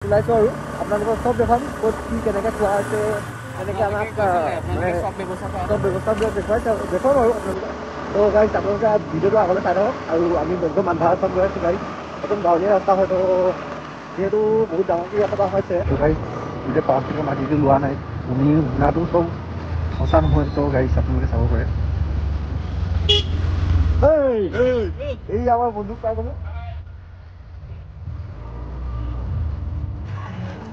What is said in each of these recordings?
ওলাইছোঁ আৰু আপোনালোকক চব দেখাম ক'ত কি কেনেকৈ খোৱা হৈছে তেনেকৈ আমাক চব ব্যৱস্থাবিলাক দেখুৱাম আৰু আপোনালোকক তো গাড়ী আপোনালোকে ভিডিঅ'টো আগলৈ চাই থাকক আৰু আমি একদম আন্ধাৰখন গৈ আছোঁ গাড়ী একদম গাঁৱলীয়া ৰাস্তা হয়তো যিহেতু বহুত ডাঙৰকৈ ৰাস্তা হৈছে গাড়ী গোটেই পাৱাৰটো মাটিটো লোৱা নাই আমি শুনাটো চব সঁচা নহয় তো গাড়ী আপোনালোকে চাব পাৰে এই আমাৰ বন্ধুক পাই গ'লো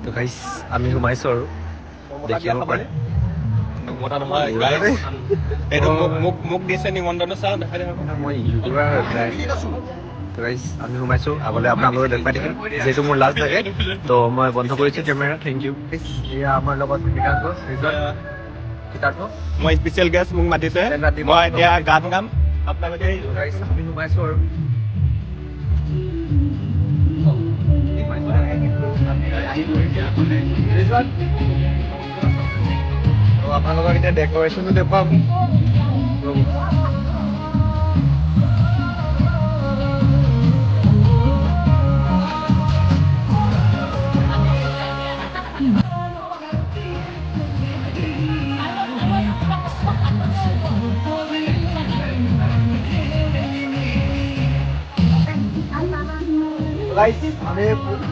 তো গাইছ আমি সোমাইছোঁ আৰু দেখিব পাৰে মোক দিছে নিমন্ত্ৰণটো চাওঁ দেখাই দিব মই ইউটিউবাৰ আমি সোমাইছোঁ আগলৈ আপোনালোকে দেখুৱাই থাকিম যিহেতু মোৰ লাজ লাগে তো মই বন্ধ কৰিছোঁ কেমেৰা থেংক ইউ এয়া আমাৰ লগত মই স্পেচিয়েল গেষ্ট মোক মাতিছে মই এতিয়া গান গাম আপোনালোকে আমি সোমাইছোঁ আৰু আপোনালোকক এতিয়া ডেক'ৰেশ্যনটো দেখুৱাম আমি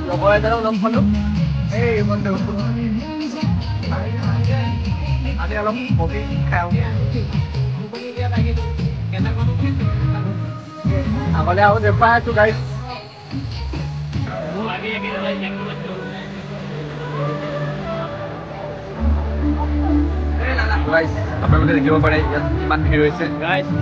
লগৰ এজনক লগ পালোঁ এই বন্ধু আমি অলপ কফি খাওঁ আগলৈ আৰু দেখুৱাই আছোঁ গাড়ী আপোনালোকে দেখিব পাৰে ইয়াত কিমান ভিৰ হৈছে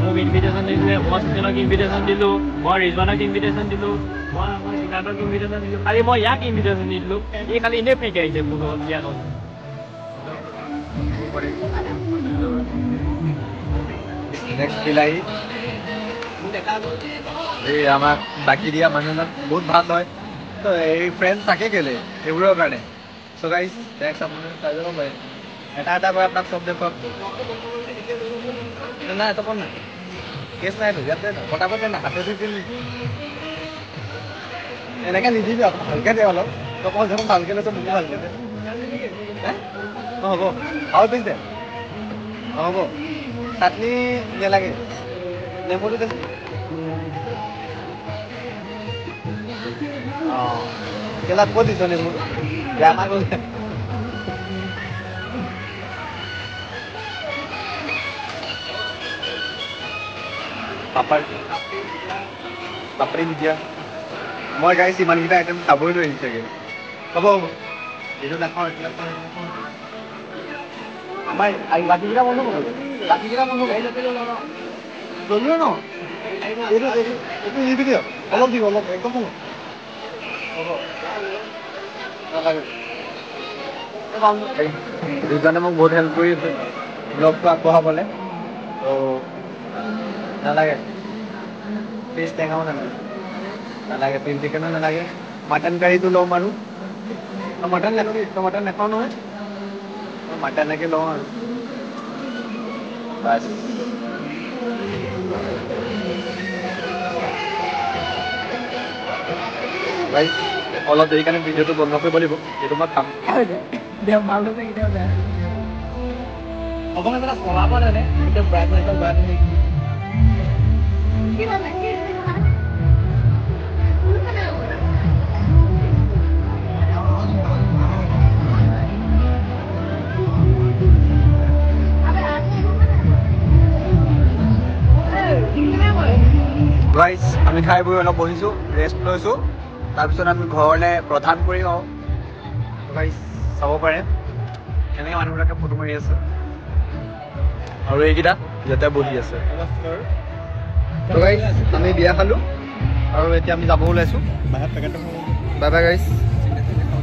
মোক ইনভিটেশ্যন দিছিলে মই সুজনক ইনভিটেশ্যন দিলোঁ মই ৰিজৱানক ইনভিটেশ্যন দিলোঁ মই আমাৰ সিদ্ধাৰ্থক ইনভিটেশ্যন দিলোঁ খালি মই ইয়াক ইনভিটেশ্যন নিদিলোঁ এই খালি এনেই ফ্ৰীকৈ আহিছে মোৰ লগত ইয়াত এই আমাক বাকী দিয়া মানুহজন বহুত ভাল হয় তো এই ফ্ৰেণ্ড থাকে কেলে এইবোৰৰ কাৰণে চ' গাইজ নেক্সট আপোনালোকে চাই যাব পাৰে এটা এটা কৰি আপোনাক চব দেখুৱাম নাই এটা নাই কেছ নাই ইয়াতে পটাপট না হাতে দিলি এনেকৈ নিদিবি আকৌ ভালকৈ দে অলপ তই কওঁ যখন ভালকৈ লৈছ মোকো ভালকৈ দে অঁ হ'ব আৰু পিছে অঁ হ'ব চাটনি নেলাগে নেমুটো দেচোন অঁ কেলা ক'ত দিছ নেমু বেয়া না গ'ল পাপৰি নিদিয়া মই গাইছ ইমানকেইটা আইটেম খাবই নোৱাৰিম চাগে হ'ব হ'ব এইটো নাখাওঁ আমাৰ বাকীকেইটা বন্ধ কৰোঁ বাকীকেইটা বন্ধ জলুৱে ন এইটো নিবি দিয়ক অলপ দিব অলপ একদম হ'ব দুজনে মোক বহুত হেল্প কৰি আছে ব্লগটো আগবঢ়াবলৈ ত' নালাগে ফিছ টেঙাও নালাগে নালাগে পিন চিকেনো নালাগে মাটন কাৰীটো ল'ম আৰু মটন নাখাবি তই মটন নাখাওঁ নহয় মটনকে লওঁ আৰু বাছ ভাই অলপ দেৰি কাৰণে ভিডিঅ'টো বন্ধ কৰিব লাগিব এইটো মই খাম অকণমান চলাব নানে এতিয়া ব্ৰাইট গাইজ আমি খাই বৈ অলপ বহিছোঁ ৰেষ্ট লৈছোঁ তাৰপিছত আমি ঘৰলৈ প্ৰধান কৰি হওঁ গাইজ চাব পাৰে এনেকৈ মানুহবিলাকে ফটো মাৰি আছে আৰু এইকেইটা ইয়াতে বহি আছে গাইজ আমি বিয়া খালোঁ আৰু এতিয়া আমি যাব ওলাইছোঁ বাই বাই গাইজ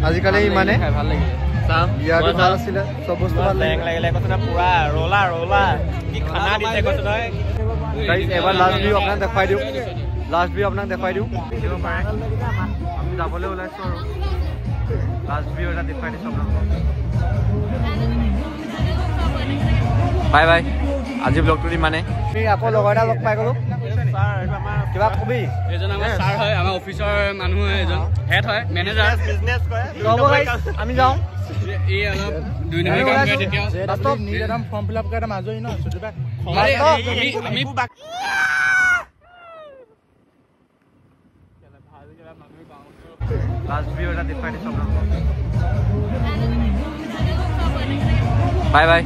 আজিকালি ইমানে ভাল লাগিলে বিয়াটো ভাল আছিলে চব বস্তু ভাল লাগিলে পুৰা ৰলা ৰলা কি খানা দিছে কৈছে নহয় গাইজ এবাৰ লাষ্ট ভিউ আপোনাক দেখুৱাই দিওঁ আমি যাবলৈ ওলাইছোঁ আৰু লাষ্ট ভিউ এটা দেখুৱাই দিছোঁ আপোনালোকক বাই বাই আজি ব্লগটো ইমানে আমি আকৌ লগৰ এটা লগ পাই গ'লোঁ কিবা কবি এজন আমাৰ ছাৰ হয় আমাৰ অফিচৰ মানুহ হয় এজন হেড হয় মেনেজাৰ বিজনেছ কৰে আমি যাওঁ এই অলপ 2 নম্বৰ কাম কৰে তেতিয়া NEET Adam form fill up কৰে এটা মাজৰি ন চুটিবা আমি লাষ্ট ভিডিও এটা দেখুৱাই দিছোঁ বাই বাই